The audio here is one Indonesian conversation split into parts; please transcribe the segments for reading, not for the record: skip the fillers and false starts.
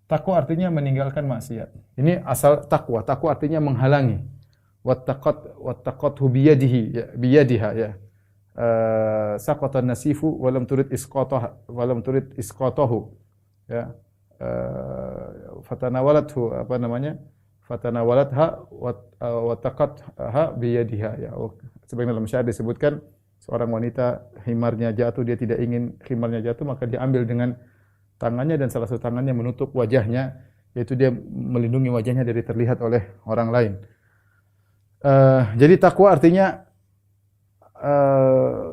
Takwa artinya meninggalkan maksiat. Ini asal takwa. Takwa artinya menghalangi. Wattaqathu biyadihi, ya, biyadiha, ya. Saqatan nasifu walam turid isqatahu, ya. Fatanawalathu, apa namanya? Fatanawalatha wattaqatha biyadiha, ya. Sebagaimana dalam syair disebutkan, seorang wanita himarnya jatuh, dia tidak ingin himarnya jatuh, maka dia ambil dengan tangannya dan salah satu tangannya menutup wajahnya, yaitu dia melindungi wajahnya dari terlihat oleh orang lain. Jadi takwa artinya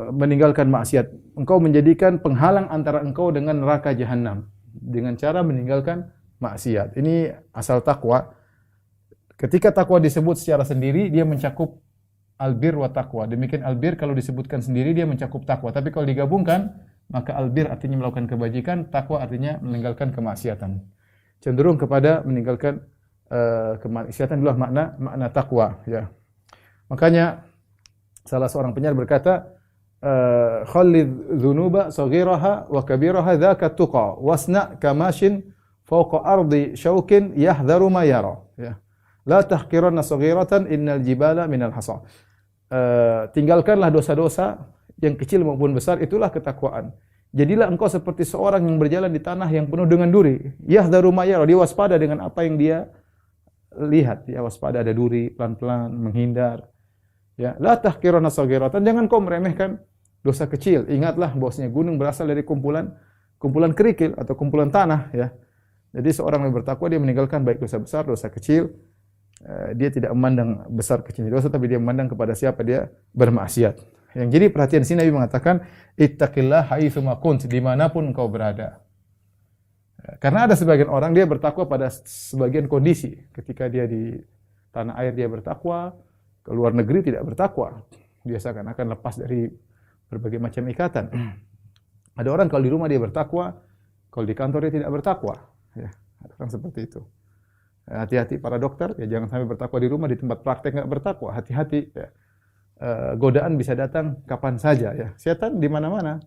meninggalkan maksiat. Engkau menjadikan penghalang antara engkau dengan neraka jahanam dengan cara meninggalkan maksiat. Ini asal takwa. Ketika takwa disebut secara sendiri, dia mencakup albir wa takwa. Demikian albir kalau disebutkan sendiri dia mencakup takwa. Tapi kalau digabungkan, maka albir artinya melakukan kebajikan, takwa artinya meninggalkan kemaksiatan. Cenderung kepada meninggalkan kemaksiatan itulah makna takwa, ya. Makanya salah seorang penyair berkata, khallid dzunuba saghiraha wa kabiraha dzaka tuqa wasna kamashin fawqa ardi syaukin yahdharu ma yara, ya. La tahqiranna saghiratan innal jibala minal hasa. Tinggalkanlah dosa-dosa yang kecil maupun besar, itulah ketakwaan. Jadilah engkau seperti seorang yang berjalan di tanah yang penuh dengan duri. Yahdharu ma yara, dia waspada dengan apa yang dia lihat, dia waspada ada duri, pelan-pelan menghindar. Ya, la tahqiranna saghiratan, jangan kau meremehkan dosa kecil. Ingatlah bahwasanya gunung berasal dari kumpulan kerikil atau kumpulan tanah, ya. Jadi seorang yang bertakwa dia meninggalkan baik dosa besar, dosa kecil. Dia tidak memandang besar kecilnya dosa, tapi dia memandang kepada siapa dia bermaksiat. Yang jadi perhatian sini Nabi mengatakan, ittaqillah haitsu ma kunt, dimanapun engkau berada. Karena ada sebagian orang dia bertakwa pada sebagian kondisi. Ketika dia di tanah air dia bertakwa, ke luar negeri tidak bertakwa. Dia seakan-akan lepas dari berbagai macam ikatan. Ada orang kalau di rumah dia bertakwa, kalau di kantor dia tidak bertakwa. Ya, ada orang seperti itu. Hati-hati para dokter, ya jangan sampai bertakwa di rumah, di tempat praktek enggak bertakwa. Hati-hati, ya. Godaan bisa datang kapan saja, ya. Setan di mana-mana.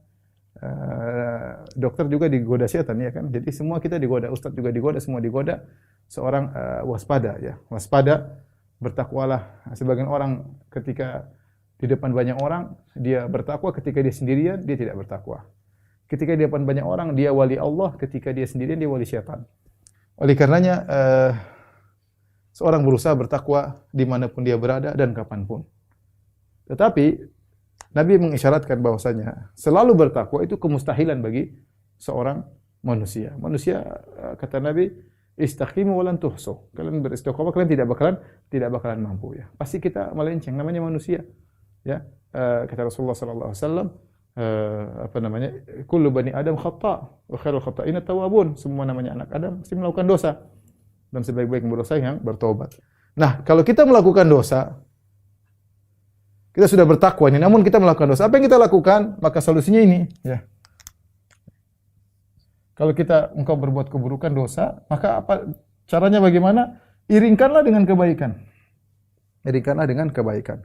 Dokter juga digoda setan, ya kan. Jadi semua kita digoda, ustaz juga digoda, semua digoda. Seorang waspada, ya. Waspada, bertakwalah. Sebagian orang ketika di depan banyak orang dia bertakwa, ketika dia sendirian dia tidak bertakwa. Ketika di depan banyak orang dia wali Allah, ketika dia sendirian dia wali syaitan. Oleh karenanya seorang berusaha bertakwa dimanapun dia berada dan kapanpun. Tetapi Nabi mengisyaratkan bahwasanya selalu bertakwa itu kemustahilan bagi seorang manusia. Manusia, kata Nabi, istaqimu wa lan tuhsu. Kalian beristiqomah, kalian tidak bakalan mampu, ya. Pasti kita melenceng, namanya manusia, ya. Kata Rasulullah sallallahu alaihi wasallam, apa namanya? Kullu bani Adam khata' wa khairul khata'ina tawwabun. Semua namanya anak Adam mesti melakukan dosa. Dan sebaik-baik berdosa yang bertobat. Nah, kalau kita melakukan dosa, kita sudah bertakwa ini, namun kita melakukan dosa. Apa yang kita lakukan? Maka solusinya ini, ya. Kalau engkau berbuat keburukan dosa, maka apa caranya bagaimana? Iringkanlah dengan kebaikan. Iringkanlah dengan kebaikan.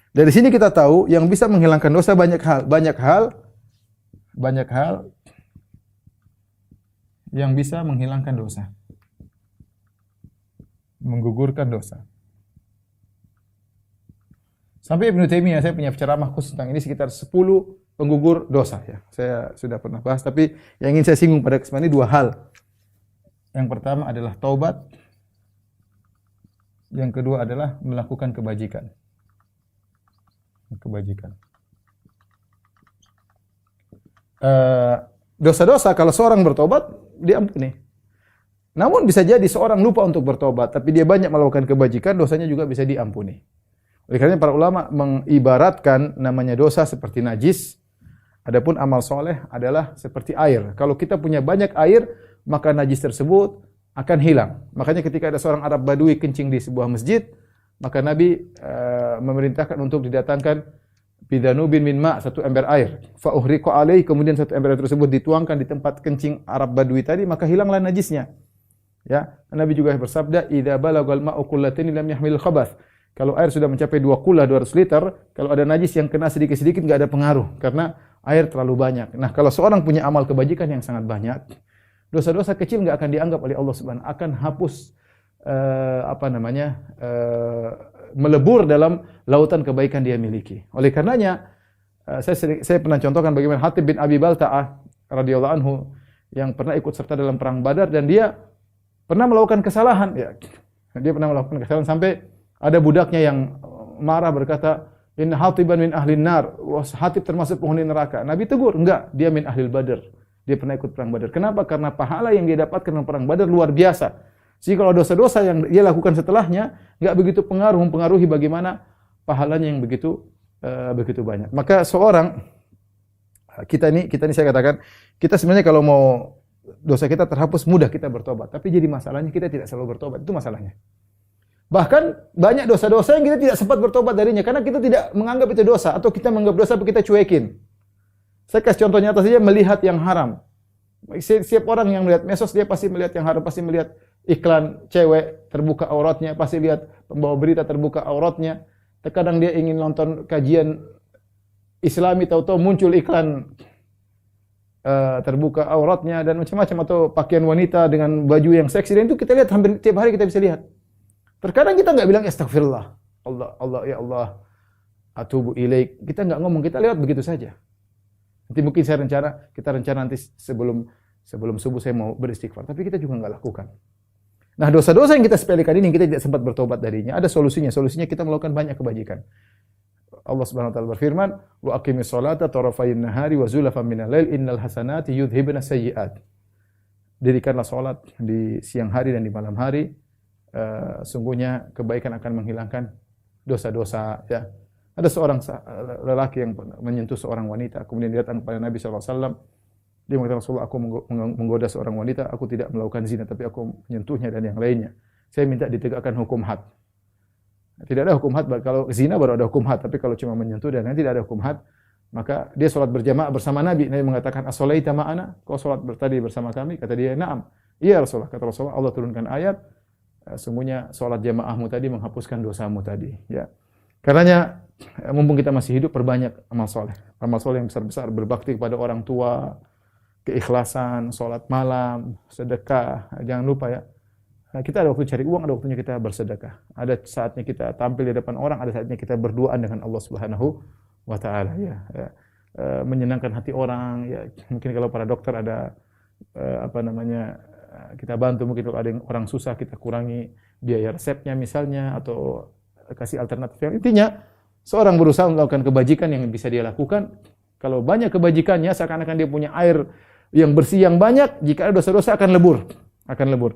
Dari sini kita tahu yang bisa menghilangkan dosa banyak hal yang bisa menghilangkan dosa. Menggugurkan dosa. Sampai Ibnu Taimiyah, saya punya ceramah khusus tentang ini sekitar 10 penggugur dosa, ya. Saya sudah pernah bahas, tapi yang ingin saya singgung pada kesempatan ini 2 hal. Yang pertama adalah taubat. Yang kedua adalah melakukan kebajikan. Dosa-dosa kalau seorang bertobat diampuni. Namun bisa jadi seorang lupa untuk bertobat, tapi dia banyak melakukan kebajikan, dosanya juga bisa diampuni. Oleh karena para ulama mengibaratkan namanya dosa seperti najis, adapun amal soleh adalah seperti air. Kalau kita punya banyak air, maka najis tersebut akan hilang. Makanya ketika ada seorang Arab Badui kencing di sebuah masjid, maka Nabi memerintahkan untuk didatangkan bidanubin min ma', 1 ember air. Fa uhriqa alaihi, kemudian 1 ember air tersebut dituangkan di tempat kencing Arab Badui tadi, maka hilanglah najisnya. Ya, Nabi juga bersabda, "Idza balagal ma'u qullataini lam yahmil khabath." Kalau air sudah mencapai 2 kullah 200 liter, kalau ada najis yang kena sedikit-sedikit enggak ada pengaruh karena air terlalu banyak. Nah, kalau seorang punya amal kebajikan yang sangat banyak, Dosa-dosa kecil nggak akan dianggap oleh Allah Subhanahu, akan hapus melebur dalam lautan kebaikan dia miliki. Oleh karenanya saya pernah contohkan bagaimana Hatib bin Abi Balta'ah radhiyallahu anhu yang pernah ikut serta dalam perang Badar dan dia pernah melakukan kesalahan ya. Dia pernah melakukan kesalahan sampai ada budaknya yang marah berkata, "Inna Hatiban min ahlin nar." Wah, Hatib termasuk penghuni neraka. Nabi tegur, "Enggak, dia min ahlil Badar." Dia pernah ikut perang Badar. Kenapa? Karena pahala yang dia dapatkan dalam perang Badar luar biasa. Jadi kalau dosa-dosa yang dia lakukan setelahnya enggak begitu mempengaruhi bagaimana pahalanya yang begitu banyak. Maka kita ini saya katakan, kita sebenarnya kalau mau dosa kita terhapus mudah kita bertobat, tapi jadi masalahnya kita tidak selalu bertobat, itu masalahnya. Bahkan banyak dosa-dosa yang kita tidak sempat bertobat darinya karena kita tidak menganggap itu dosa atau kita menganggap dosa tapi kita cuekin. Saya kasih contoh nyata saja, melihat yang haram. Setiap orang yang melihat medsos dia pasti melihat yang haram, pasti melihat iklan cewek terbuka auratnya, pasti lihat pembawa berita terbuka auratnya. Terkadang dia ingin nonton kajian Islami, tahu-tahu muncul iklan terbuka auratnya dan macam-macam, atau pakaian wanita dengan baju yang seksi, dan itu kita lihat hampir tiap hari kita bisa lihat. Terkadang kita enggak bilang astagfirullah, Allah ya Allah, atubu ilaik. Kita enggak ngomong, kita lewat begitu saja. Nanti mungkin kita rencana nanti sebelum subuh saya mau beristighfar, tapi kita juga enggak lakukan. Nah, dosa-dosa yang kita sepelekan ini kita tidak sempat bertobat darinya. Ada solusinya. Solusinya kita melakukan banyak kebajikan. Allah Subhanahu wa taala berfirman, "Wa aqimis sholata tarafayn nahari wa zulafan minal lail innal hasanati yudhhibna sayyi'at." Dirikanlah salat di siang hari dan di malam hari. Sungguhnya kebaikan akan menghilangkan dosa-dosa ya. Ada seorang lelaki yang menyentuh seorang wanita, kemudian dia datang kepada Nabi sallallahu alaihi wasallam. Dia mengatakan, "Rasulullah, aku menggoda seorang wanita, aku tidak melakukan zina, tapi aku menyentuhnya dan yang lainnya. Saya minta ditegakkan hukum had." Tidak ada hukum had, kalau zina baru ada hukum had, tapi kalau cuma menyentuh dan lain tidak ada hukum had. Maka dia salat berjamaah bersama Nabi. Nabi mengatakan, "As-shalaita ma'ana?" Kau salat tadi bersama kami? Kata dia, "Na'am." "Iya Rasulullah." Kata Rasulullah, Allah turunkan ayat, sungguhnya salat jamaahmu tadi menghapuskan dosamu tadi, ya. Karenanya mumpung kita masih hidup, perbanyak amal soleh. Amal soleh yang besar-besar, berbakti kepada orang tua, keikhlasan, salat malam, sedekah. Jangan lupa ya. Kita ada waktu cari uang, ada waktunya kita bersedekah. Ada saatnya kita tampil di depan orang, ada saatnya kita berduaan dengan Allah Subhanahu wa taala ya. Menyenangkan hati orang ya. Mungkin kalau para dokter ada kita bantu, mungkin kalau ada orang susah kita kurangi biaya resepnya misalnya, atau kasih alternatif. Yang intinya seorang berusaha melakukan kebajikan yang bisa dia lakukan. Kalau banyak kebajikannya, seakan-akan dia punya air yang bersih yang banyak, jika ada dosa-dosa akan lebur.